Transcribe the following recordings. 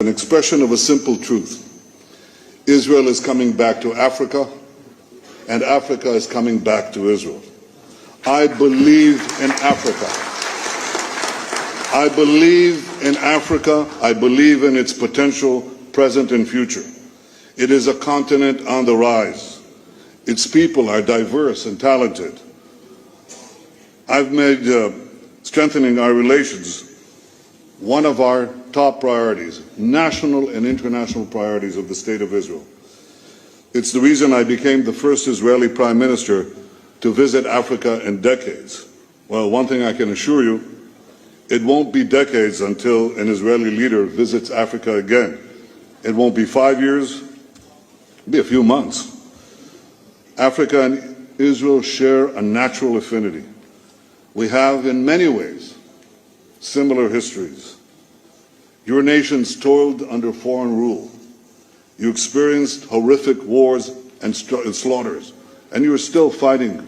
An expression of a simple truth. Israel is coming back to Africa, and Africa is coming back to Israel. I believe in Africa. I believe in Africa. I believe in its potential, present and future. It is a continent on the rise. Its people are diverse and talented. I've made strengthening our relations one of our top priorities, national and international priorities of the State of Israel. It's the reason I became the first Israeli Prime Minister to visit Africa in decades. Well, one thing I can assure you, it won't be decades until an Israeli leader visits Africa again. It won't be 5 years, it'll be a few months. Africa and Israel share a natural affinity. We have, in many ways, similar histories. Your nations toiled under foreign rule. You experienced horrific wars and slaughters, and you are still fighting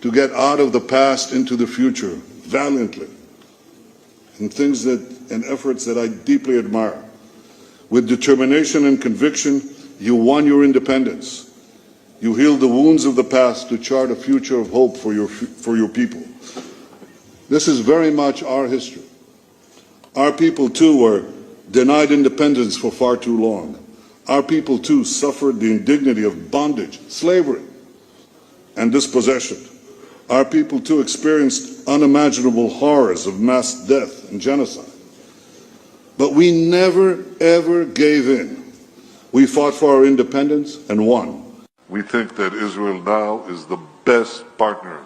to get out of the past into the future valiantly, in efforts that I deeply admire. With determination and conviction, you won your independence. You healed the wounds of the past to chart a future of hope for your people. This is very much our history. Our people, too, were denied independence for far too long. Our people, too, suffered the indignity of bondage, slavery, and dispossession. Our people, too, experienced unimaginable horrors of mass death and genocide. But we never, ever gave in. We fought for our independence and won. We think that Israel now is the best partner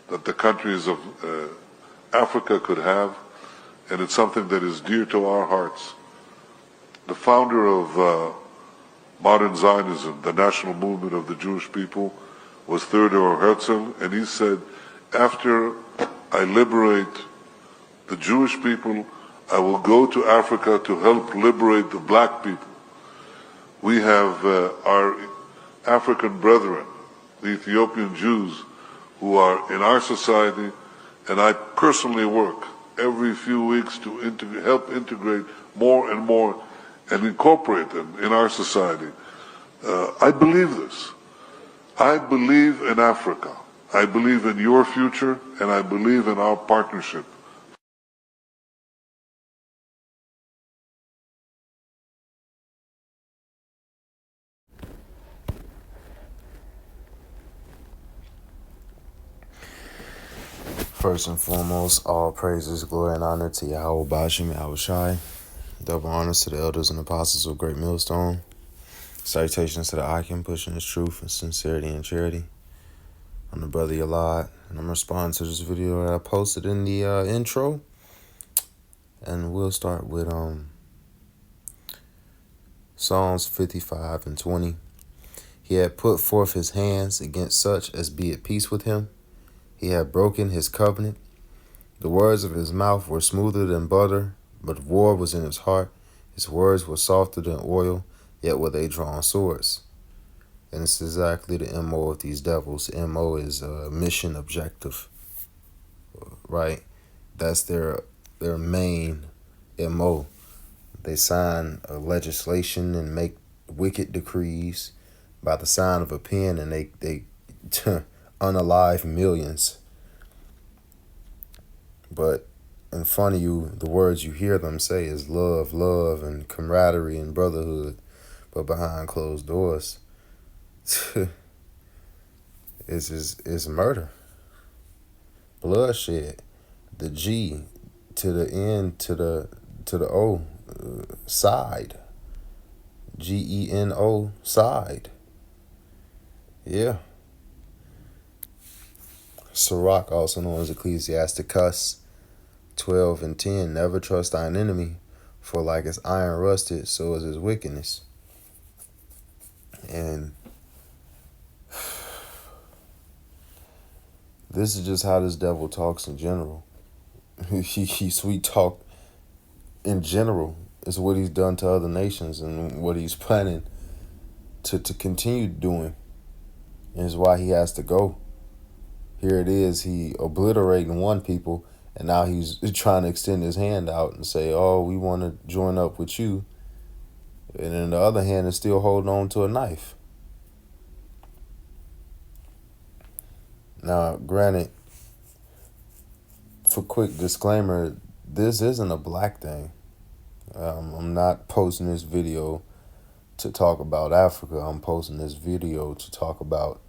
that the countries of Africa could have, and it's something that is dear to our hearts. The founder of modern Zionism, the national movement of the Jewish people, was Theodor Herzl, and he said, after I liberate the Jewish people, I will go to Africa to help liberate the black people. We have our African brethren, the Ethiopian Jews, who are in our society, and I personally work every few weeks to help integrate more and more and incorporate them in our society. I believe this. I believe in Africa. I believe in your future, and I believe in our partnership. First and foremost, all praises, glory, and honor to Yahweh Bashim Yahushai. Double honors to the elders and apostles of Great Millstone. Salutations to the Akim, pushing his truth and sincerity and charity. I'm the brother Yalad, and I'm responding to this video that I posted in the intro. And we'll start with Psalms 55 and 20. He had put forth his hands against such as be at peace with him. He had broken his covenant. The words of his mouth were smoother than butter, but war was in his heart. His words were softer than oil, yet were they drawn swords. And it's exactly the MO of these devils. MO is mission objective, right? That's their main MO. They sign a legislation and make wicked decrees by the sign of a pen, and they unalive millions. But in front of you, the words you hear them say is love, love, and camaraderie and brotherhood. But behind closed doors, it's murder, bloodshed. The G to the N to the O, side. GENO, side. Yeah. Sirach, also known as Ecclesiasticus 12 and 10. Never trust thine enemy, for like as iron rusted, so is his wickedness. And this is just how this devil talks in general. He sweet talk in general is what he's done to other nations and what he's planning to continue doing. And is why he has to go. Here it is, he obliterating one people, and now he's trying to extend his hand out and say, oh, we want to join up with you and in the other hand is still holding on to a knife. Now, granted, for quick disclaimer, this isn't a black thing. I'm not posting this video to talk about Africa. I'm posting this video to talk about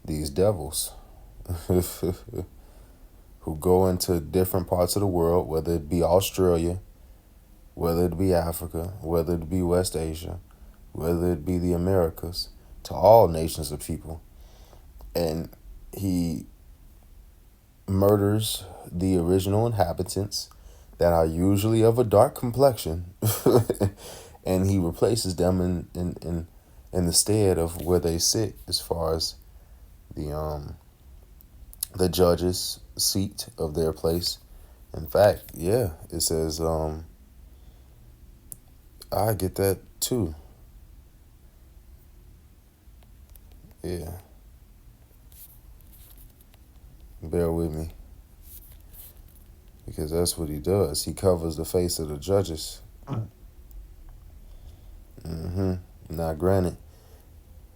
these devils who go into different parts of the world, whether it be Australia, whether it be Africa, whether it be West Asia, whether it be the Americas, to all nations of people. And he murders the original inhabitants that are usually of a dark complexion and he replaces them in the stead of where they sit as far as the judge's seat of their place. In fact, yeah, it says I get that too. Yeah. Bear with me. Because that's what he does. He covers the face of the judges. Now, granted,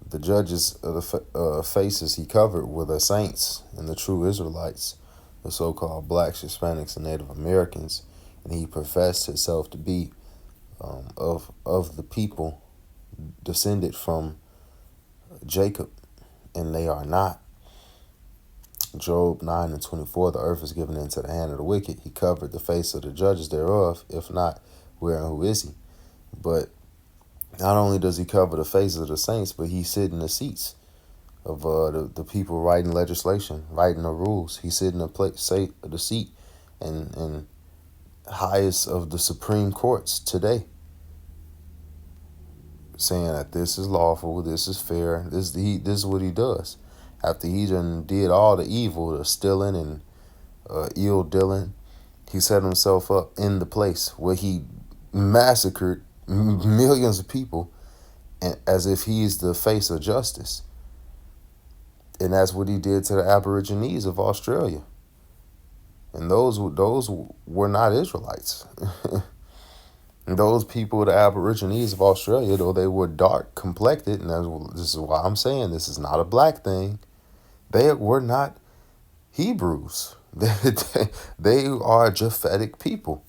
the judges of the faces he covered were the saints and the true Israelites, the so-called blacks, Hispanics, and Native Americans, and he professed himself to be of the people descended from Jacob, and they are not. Job 9:24, the earth is given into the hand of the wicked. He covered the face of the judges thereof. If not, where and who is he? But not only does he cover the faces of the saints, but he sit in the seats of the people writing legislation, writing the rules. He sit in the seat and highest of the Supreme Courts today, saying that this is lawful, this is fair, this is what he does. After he done did all the evil, the stealing and ill dealing, he set himself up in the place where he massacred millions of people, and as if he's the face of justice. And that's what he did to the Aborigines of Australia. And those were not Israelites. And those people, the Aborigines of Australia, though they were dark complected, and this is why I'm saying this is not a black thing, they were not Hebrews. They are Japhetic people.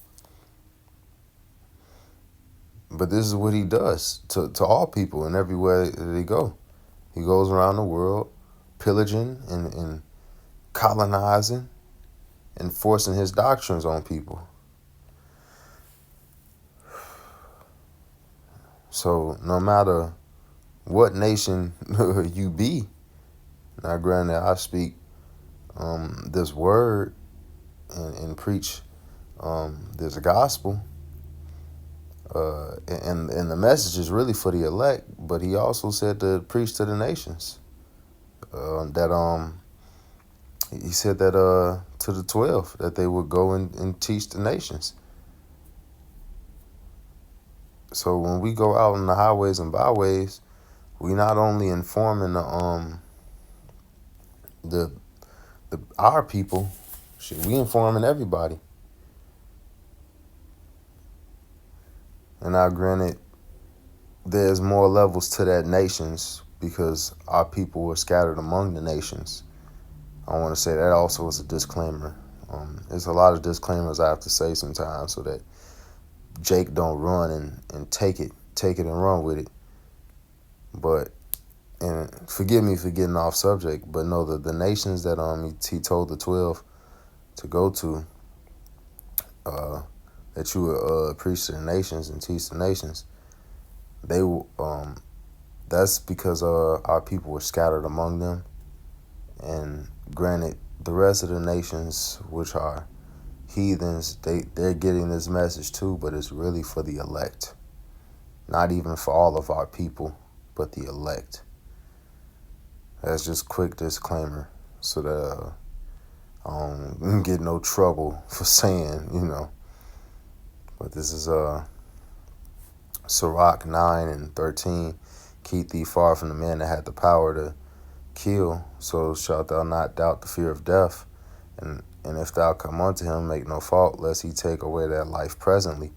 But this is what he does to all people and everywhere that they go. He goes around the world pillaging and colonizing and forcing his doctrines on people. So no matter what nation you be, now granted I speak this word and preach this gospel, and the message is really for the elect, but he also said to preach to the nations. He said that to the 12 that they would go and teach the nations. So when we go out on the highways and byways, we not only informing the our people, we informing everybody. And now, granted, there's more levels to that nations because our people were scattered among the nations. I want to say that also is a disclaimer. There's a lot of disclaimers I have to say sometimes so that Jake don't run and take it and run with it. But, and forgive me for getting off subject, but no, the nations that he told the 12 to go to, that you would preach to the nations and teach the nations, they that's because our people were scattered among them. And granted, the rest of the nations, which are heathens, they're getting this message too, but it's really for the elect. Not even for all of our people, but the elect. That's just quick disclaimer so that I don't get no trouble for saying, But this is Sirach 9:13. Keep thee far from the man that had the power to kill, so shalt thou not doubt the fear of death. And if thou come unto him, make no fault, lest he take away that life presently.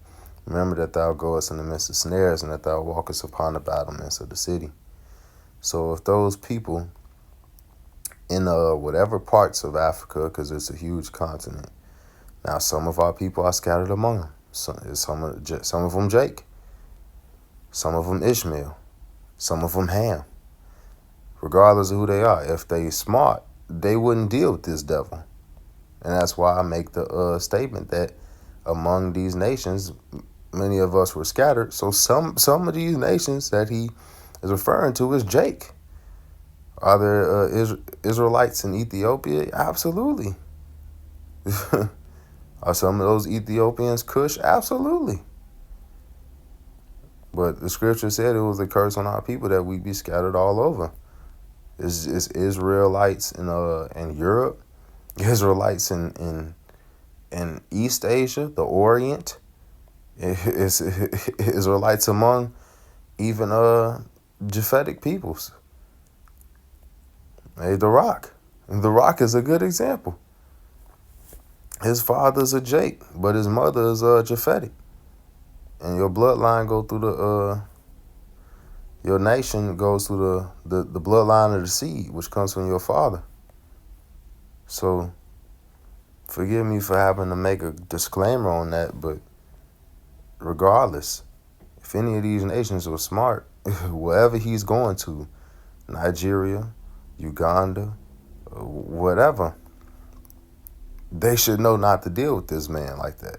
Remember that thou goest in the midst of snares, and that thou walkest upon the battlements of the city. So if those people in whatever parts of Africa, because it's a huge continent, now some of our people are scattered among them. Some of them Jake, some of them Ishmael, some of them Ham. Regardless of who they are, if they smart, they wouldn't deal with this devil. And that's why I make the statement that among these nations, many of us were scattered. So some of these nations that he is referring to is Jake. Are there Israelites in Ethiopia? Absolutely. Are some of those Ethiopians Cush? Absolutely. But the scripture said it was a curse on our people that we be scattered all over. It's Israelites in Europe, Israelites in East Asia, the Orient. It's Israelites among even Japhetic peoples. Hey, The Rock. The Rock is a good example. His father's a Jake, but his mother is Japhetic. And your bloodline go through your nation goes through the bloodline of the seed, which comes from your father. So forgive me for having to make a disclaimer on that, but regardless, if any of these nations were smart, wherever he's going to, Nigeria, Uganda, whatever, they should know not to deal with this man like that.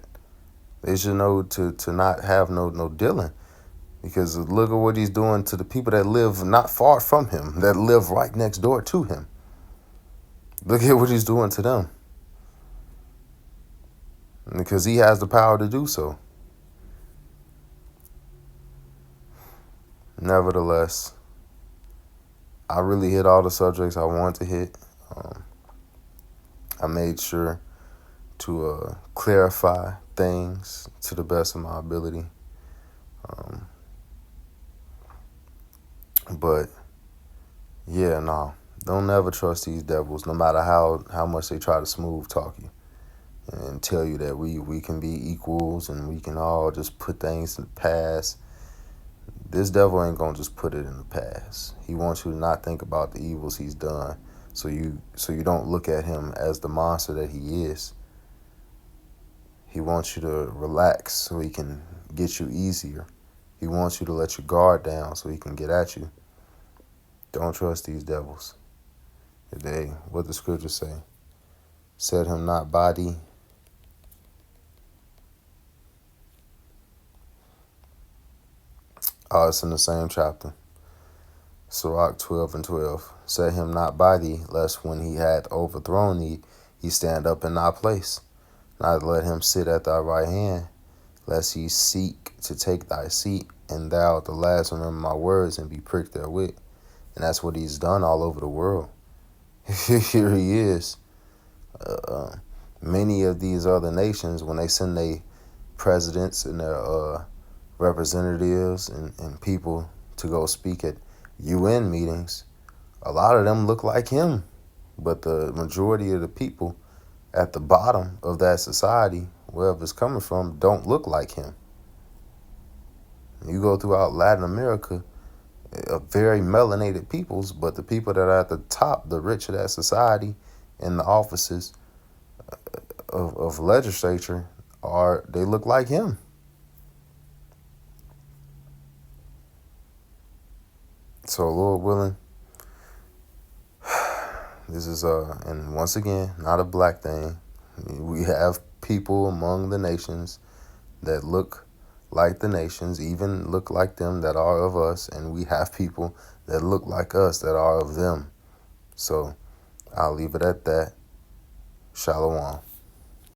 They should know to not have no dealing. Because look at what he's doing to the people that live not far from him, that live right next door to him. Look at what he's doing to them. Because he has the power to do so. Nevertheless, I really hit all the subjects I wanted to hit. I made sure to clarify things to the best of my ability. But yeah, no, don't never trust these devils, no matter how much they try to smooth talk you and tell you that we can be equals and we can all just put things in the past. This devil ain't gonna just put it in the past. He wants you to not think about the evils he's done, so you don't look at him as the monster that he is. He wants you to relax so he can get you easier. He wants you to let your guard down so he can get at you. Don't trust these devils. What the scriptures say, set him not by thee. Oh, it's in the same chapter. Sirach 12:12. Set him not by thee, lest when he hath overthrown thee, he stand up in thy place. Not let him sit at thy right hand, lest he seek to take thy seat, and thou at the last remember my words and be pricked therewith. And that's what he's done all over the world. Here he is. Many of these other nations, when they send their presidents and their representatives and people to go speak at UN meetings, a lot of them look like him. But the majority of the people at the bottom of that society, wherever it's coming from, don't look like him. You go throughout Latin America, very melanated peoples, but the people that are at the top, the rich of that society, in the offices of legislature, they look like him. So Lord willing, this is and once again, not a black thing. We have people among the nations that look like the nations, even look like them that are of us, and we have people that look like us that are of them. So I'll leave it at that. Shalom.